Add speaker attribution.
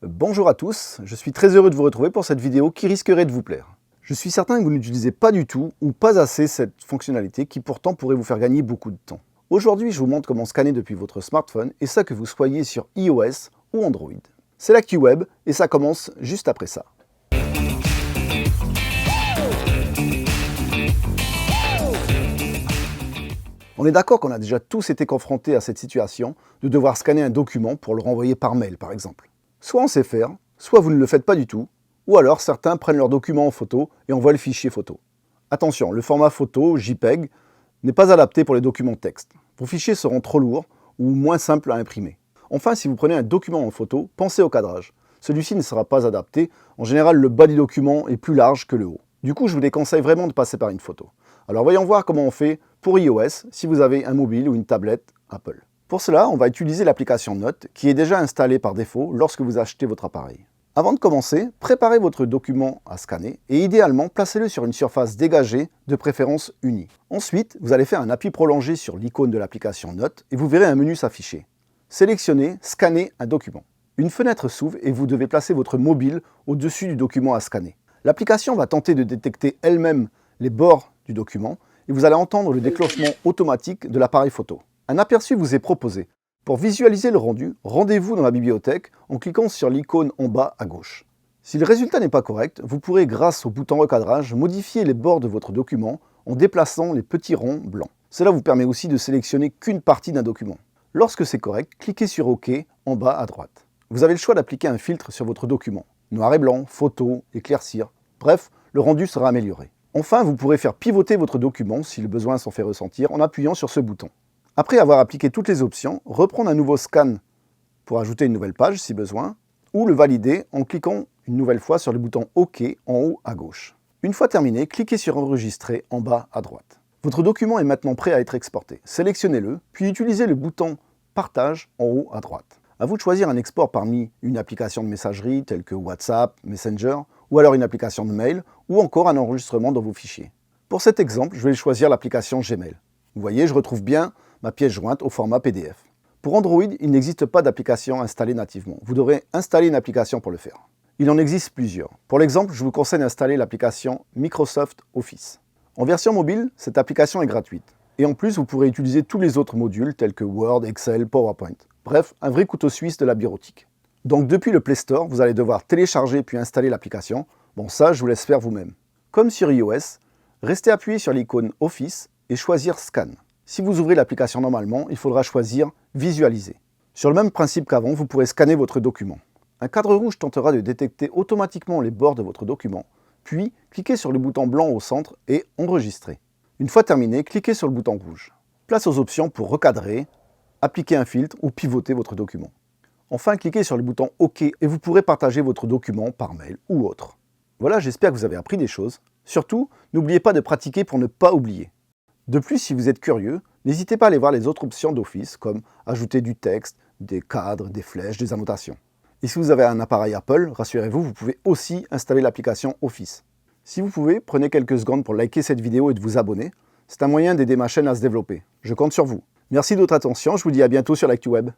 Speaker 1: Bonjour à tous, je suis très heureux de vous retrouver pour cette vidéo qui risquerait de vous plaire. Je suis certain que vous n'utilisez pas du tout ou pas assez cette fonctionnalité qui pourtant pourrait vous faire gagner beaucoup de temps. Aujourd'hui, je vous montre comment scanner depuis votre smartphone et ça que vous soyez sur iOS ou Android. C'est l'actu web et ça commence juste après ça. On est d'accord qu'on a déjà tous été confrontés à cette situation de devoir scanner un document pour le renvoyer par mail par exemple. Soit on sait faire, soit vous ne le faites pas du tout, ou alors certains prennent leur document en photo et envoient le fichier photo. Attention, le format photo, JPEG, n'est pas adapté pour les documents texte. Vos fichiers seront trop lourds ou moins simples à imprimer. Enfin, si vous prenez un document en photo, pensez au cadrage. Celui-ci ne sera pas adapté. En général, le bas du document est plus large que le haut. Du coup, je vous déconseille vraiment de passer par une photo. Alors voyons voir comment on fait pour iOS si vous avez un mobile ou une tablette Apple. Pour cela, on va utiliser l'application Notes qui est déjà installée par défaut lorsque vous achetez votre appareil. Avant de commencer, préparez votre document à scanner et idéalement placez-le sur une surface dégagée, de préférence unie. Ensuite, vous allez faire un appui prolongé sur l'icône de l'application Notes et vous verrez un menu s'afficher. Sélectionnez « Scanner un document ». Une fenêtre s'ouvre et vous devez placer votre mobile au-dessus du document à scanner. L'application va tenter de détecter elle-même les bords du document et vous allez entendre le déclenchement automatique de l'appareil photo. Un aperçu vous est proposé. Pour visualiser le rendu, rendez-vous dans la bibliothèque en cliquant sur l'icône en bas à gauche. Si le résultat n'est pas correct, vous pourrez, grâce au bouton recadrage, modifier les bords de votre document en déplaçant les petits ronds blancs. Cela vous permet aussi de sélectionner qu'une partie d'un document. Lorsque c'est correct, cliquez sur OK en bas à droite. Vous avez le choix d'appliquer un filtre sur votre document. Noir et blanc, photo, éclaircir, bref, le rendu sera amélioré. Enfin, vous pourrez faire pivoter votre document si le besoin s'en fait ressentir en appuyant sur ce bouton. Après avoir appliqué toutes les options, reprendre un nouveau scan pour ajouter une nouvelle page si besoin, ou le valider en cliquant une nouvelle fois sur le bouton OK en haut à gauche. Une fois terminé, cliquez sur Enregistrer en bas à droite. Votre document est maintenant prêt à être exporté. Sélectionnez-le, puis utilisez le bouton Partage en haut à droite. À vous de choisir un export parmi une application de messagerie telle que WhatsApp, Messenger, ou alors une application de mail, ou encore un enregistrement dans vos fichiers. Pour cet exemple, je vais choisir l'application Gmail. Vous voyez, je retrouve bien ma pièce jointe au format PDF. Pour Android, il n'existe pas d'application installée nativement. Vous devrez installer une application pour le faire. Il en existe plusieurs. Pour l'exemple, je vous conseille d'installer l'application Microsoft Office. En version mobile, cette application est gratuite. Et en plus, vous pourrez utiliser tous les autres modules tels que Word, Excel, PowerPoint. Bref, un vrai couteau suisse de la bureautique. Donc depuis le Play Store, vous allez devoir télécharger puis installer l'application. Bon, ça, je vous laisse faire vous-même. Comme sur iOS, restez appuyé sur l'icône Office et choisir Scan. Si vous ouvrez l'application normalement, il faudra choisir Visualiser. Sur le même principe qu'avant, vous pourrez scanner votre document. Un cadre rouge tentera de détecter automatiquement les bords de votre document, puis cliquez sur le bouton blanc au centre et Enregistrer. Une fois terminé, cliquez sur le bouton rouge. Place aux options pour recadrer, appliquer un filtre ou pivoter votre document. Enfin, cliquez sur le bouton OK et vous pourrez partager votre document par mail ou autre. Voilà, j'espère que vous avez appris des choses. Surtout, n'oubliez pas de pratiquer pour ne pas oublier. De plus, si vous êtes curieux, n'hésitez pas à aller voir les autres options d'Office comme ajouter du texte, des cadres, des flèches, des annotations. Et si vous avez un appareil Apple, rassurez-vous, vous pouvez aussi installer l'application Office. Si vous pouvez, prenez quelques secondes pour liker cette vidéo et de vous abonner. C'est un moyen d'aider ma chaîne à se développer. Je compte sur vous. Merci de votre attention, je vous dis à bientôt sur l'ActuWeb.